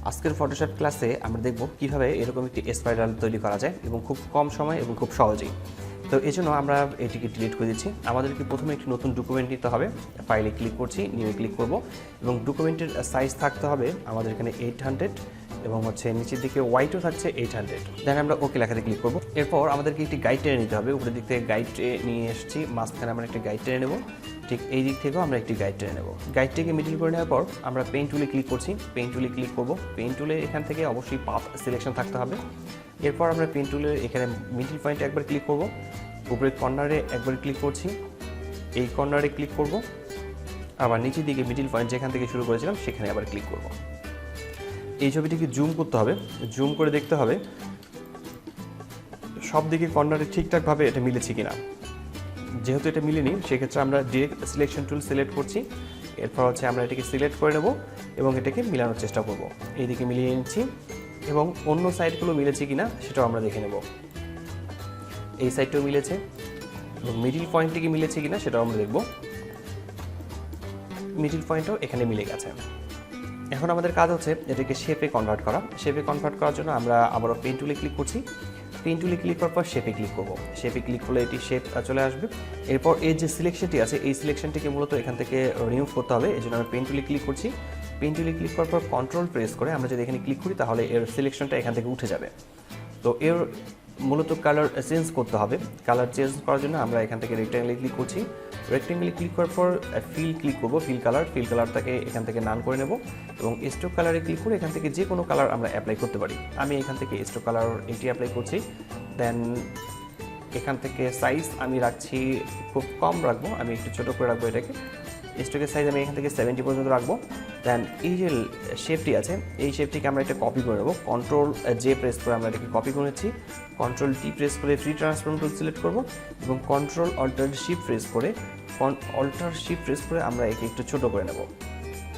আজকের ফটোশপ ক্লাসে আমরা দেখব কিভাবে এরকম একটি স্পাইরাল তৈরি করা যায় এবং খুব কম সময় এবং খুব সহজেই। তো এই জন্য আমরা এটিকে ডিলিট করে দিচ্ছি। আমাদেরকে প্রথমে একটি নতুন ডকুমেন্ট নিতে হবে। ফাইলে ক্লিক করছি, নিউ ক্লিক করব এবং ডকুমেন্টের সাইজ থাকতে হবে আমাদের এখানে 800 এবং নিচের দিকে ওয়াইটও থাকছে 800। দেন আমরা ওকে লেখাতে ক্লিক করব। এরপর আমাদেরকে একটি গাইড টেনে নিতে হবে। উপরের দিক থেকে গাইড নিয়ে এসেছি, মাঝখানে আমরা একটি গাইড টেনে নেব। ঠিক এই দিক থেকেও আমরা একটি গাইড টেনে নেব। গাইডটিকে মিডল করে নেওয়ার পর আমরা পেন টুলে ক্লিক করছি, পেন টুলে ক্লিক করব। পেন টুলে এখান থেকে অবশ্যই পাথ সিলেকশন থাকতে হবে। এরপর আমরা পেন টুলের এখানে মিডল পয়েন্টে একবার ক্লিক করব, উপরের কর্নারে একবার ক্লিক করছি, এই কর্নারে ক্লিক করব, আবার নিচের দিকে মিডল পয়েন্ট যেখান থেকে শুরু করেছিলাম সেখানে আবার ক্লিক করব। এই ছবিটিকে জুম করতে হবে, জুম করে দেখতে হবে সব দিকে কর্নারে ঠিকঠাকভাবে এটা মিলেছে কিনা। যেহেতু এটা মিলেনি সেক্ষেত্রে আমরা ডিরেক্ট সিলেকশন টুল সিলেক্ট করছি। এরপর আমরা এটাকে সিলেক্ট করে নেব এবং এটাকে মিলানোর চেষ্টা করব। এইদিকে মিলিয়ে নিচ্ছি এবং অন্য সাইডগুলো মিলেছে কিনা সেটাও আমরা দেখে নেব। এই সাইডটাও মিলেছে এবং মিডিল পয়েন্ট থেকে মিলেছে কিনা সেটাও আমরা দেখব। মিডিল পয়েন্টও এখানে মিলে গেছে। এখন আমাদের কাজ হচ্ছে এটাকে শেপে কনভার্ট করা। শেপে কনভার্ট করার জন্য আমরা আবারও পেন টুলে ক্লিক করছি, পেন টুলে ক্লিক করার পর শেপে ক্লিক করব। শেপে ক্লিক করলে এটি শেপ চলে আসবে। এরপর এই যে সিলেকশনটি আছে এই সিলেকশনটিকে মূলত এখান থেকে রিমুভ করতে হবে। এই জন্য আমরা পেন টুলে ক্লিক করছি। পেন টুলে ক্লিক করার পর কন্ট্রোল প্রেস করে আমরা যদি এখানে ক্লিক করি তাহলে এর সিলেকশনটা এখান থেকে উঠে যাবে। তো এর মূলত কালার চেঞ্জ করতে হবে। কালার চেঞ্জ করার জন্য আমরা এখান থেকে রেক্ট্যাঙ্গেলে ক্লিক করছি। রেক্ট্যাঙ্গেলে ক্লিক করার পর ফিল ক্লিক করব, ফিল কালারটাকে এখান থেকে নান করে নেব এবং স্ট্রোক কালারে ক্লিক করে এখান থেকে যে কোনো কালার আমরা অ্যাপ্লাই করতে পারি। আমি এখান থেকে স্ট্রোক কালার এটি অ্যাপ্লাই করছি। দেন এখান থেকে সাইজ আমি রাখছি খুব কম রাখবো, আমি একটু ছোটো করে রাখবো এটাকে। স্ট্রোকের সাইজ আমি এখান থেকে 70 পর্যন্ত রাখবো। দেন এই যে শেপটি আছে এই শেপটিকে আমরা এটা কপি করে নেব। কন্ট্রোল জে প্রেস করে আমরা এটাকে কপি করে নিচ্ছি। কন্ট্রোল টি প্রেস করে ফ্রি ট্রান্সফর্ম টুল সিলেক্ট করব এবং কন্ট্রোল অল্টার শিফট প্রেস করে আমরা একে একটু ছোট করে নেব।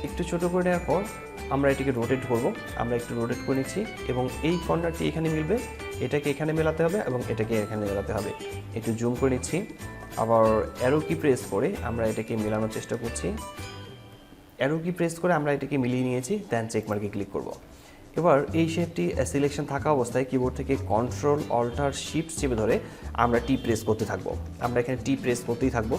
একটু ছোট করে নেওয়ার পর আমরা এটিকে রোটেট করব। আমরা একটু রোটেট করে নিচ্ছি এবং এই কর্নারটি এখানে মিলবে, এটাকে এখানে মেলাতে হবে এবং এটাকে এখানে মেলাতে হবে। একটু জুম করে নিচ্ছি, আবার অ্যারো কি প্রেস করে আমরা এটাকে মেলানোর চেষ্টা করছি। অ্যারো কি প্রেস করে আমরা এটাকে মিলিয়ে নিয়েছি। দেন চেক মার্কে ক্লিক করব। এবার এই শেপটি সিলেকশন থাকা অবস্থায় কিবোর্ড থেকে কন্ট্রোল অল্টার শিফট চেপে ধরে আমরা টি প্রেস করতে থাকবো। আমরা এখানে টি প্রেস করতেই থাকবো।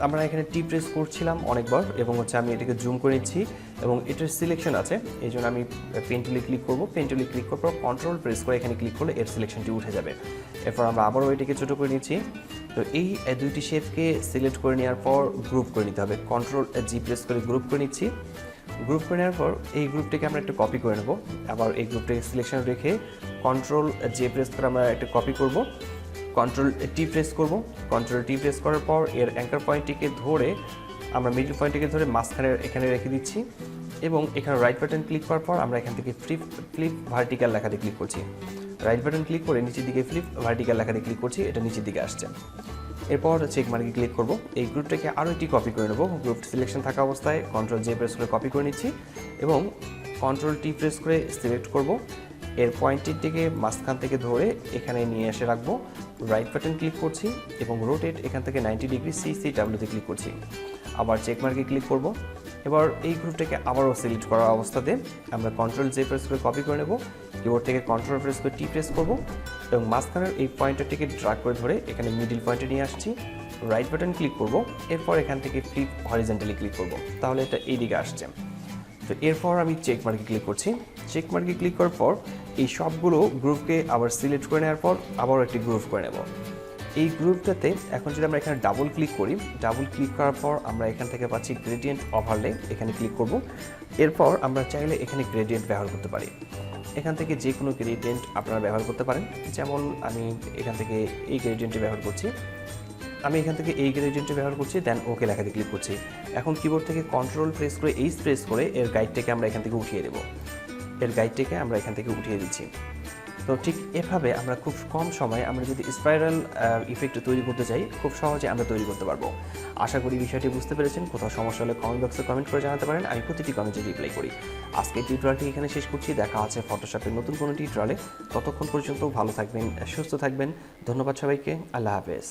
আমরা এখানে টি প্রেস করছিলাম অনেকবার এবং আমি এটাকে জুম করে নিচ্ছি এবং এটার সিলেকশন আছে এই জন্য আমি পেন টুলে ক্লিক করব। পেন টুলে ক্লিক করার পর কন্ট্রোল প্রেস করে এখানে ক্লিক করলে এর সিলেকশনটি উঠে যাবে। এরপর আমরা আবারও এটাকে ছোটো করে নিচ্ছি। তো এই দুইটি শেপকে সিলেক্ট করে নেওয়ার পর গ্রুপ করে নিতে হবে। কন্ট্রোল জি প্রেস করে গ্রুপ করে নিচ্ছি। গ্রুপ করে নেওয়ার পর এই গ্রুপটাকে আমরা একটু কপি করে নেব। আবার এই গ্রুপটাকে সিলেকশন রেখে কন্ট্রোল জে প্রেস করে আমরা একটা কপি করব। কন্ট্রোল টি প্রেস করব। কন্ট্রোল টি প্রেস করার পর এর অ্যাঙ্কার পয়েন্টটিকে ধরে আমরা মিডল পয়েন্টটিকে ধরে মাঝখানে এখানে রেখে দিচ্ছি এবং এখানে রাইট বাটন ক্লিক করার পর আমরা এখান থেকে ফ্লিপ ভার্টিক্যাল লেখাতে ক্লিক করছি। রাইট বাটন ক্লিক করে নিচের দিকে ফ্লিপ ভার্টিক্যাল লেখাতে ক্লিক করছি, এটা নিচের দিকে আসছে। এরপর চেক মার্কে ক্লিক করব। এই গ্রুপটাকে আরও একটি কপি করে নেব। গ্রুপ সিলেকশন থাকা অবস্থায় কন্ট্রোল জে প্রেস করে কপি করে নিচ্ছি এবং কন্ট্রোল টি প্রেস করে সিলেক্ট করব। এর পয়েন্টের দিকে মাঝখান থেকে ধরে এখানে নিয়ে এসে রাখবো। রাইট বাটন ক্লিক করছি এবং রোটেট এখান থেকে 90 ডিগ্রি CCWতে ক্লিক করছি। আবার চেক মার্কে ক্লিক করব। এবার এই গ্রুপটাকে আবারও সিলেক্ট করা অবস্থাতে আমরা কন্ট্রোল জে প্রেস করে কপি করে নেব। কিবোর্ড থেকে কন্ট্রোল প্রেস করে টি প্রেস করব এবং মাঝখানের এই পয়েন্টারটিকে ড্র্যাগ করে ধরে এখানে মিডল পয়েন্টে নিয়ে আসছি। রাইট বাটন ক্লিক করব। এরপর এখান থেকে ফ্লিপ হরিজন্টালি ক্লিক করব, তাহলে এটা এই দিকে আসছে। তো এরপর আমি চেক মার্কে ক্লিক করছি। চেক মার্কে ক্লিক করার পর এই সবগুলো গ্রুপকে আবার সিলেক্ট করে নেওয়ার পর আবারও একটি গ্রুপ করে নেব। এই গ্রুপটাতে এখন যদি আমরা এখানে ডাবল ক্লিক করি, ডাবল ক্লিক করার পর আমরা এখান থেকে পাচ্ছি গ্রেডিয়েন্ট ওভারলে, এখানে ক্লিক করব। এরপর আমরা চাইলে এখানে গ্রেডিয়েন্ট ব্যবহার করতে পারি। এখান থেকে যে কোনো গ্রেডিয়েন্ট আপনারা ব্যবহার করতে পারেন। যেমন আমি এখান থেকে এই গ্রেডিয়েন্টটি ব্যবহার করছি। দেন ওকে লেখাতে ক্লিক করছি। এখন কিবোর্ড থেকে কন্ট্রোল প্রেস করে এইচ প্রেস করে এর গাইডটাকে আমরা এখান থেকে উঠিয়ে দেব। দিচ্ছি। তো ঠিক এভাবে আমরা খুব কম সময়ে আমরা যদি স্পাইরাল ইফেক্ট তৈরি করতে চাই খুব সহজে আমরা তৈরি করতে পারবো। আশা করি বিষয়টি বুঝতে পেরেছেন। কোথাও সমস্যা হলে কমেন্ট বক্সে কমেন্ট করে জানাতে পারেন, আমি প্রতিটি কমেন্টে রিপ্লাই করি। আজকে টিউটোরিয়ালটি এখানে শেষ করছি। দেখা আছে ফটোশপের নতুন কোনো টিউটোরিয়ালে। ততক্ষণ পর্যন্ত ভালো থাকবেন, সুস্থ থাকবেন। ধন্যবাদ সবাইকে। আল্লাহ হাফেজ।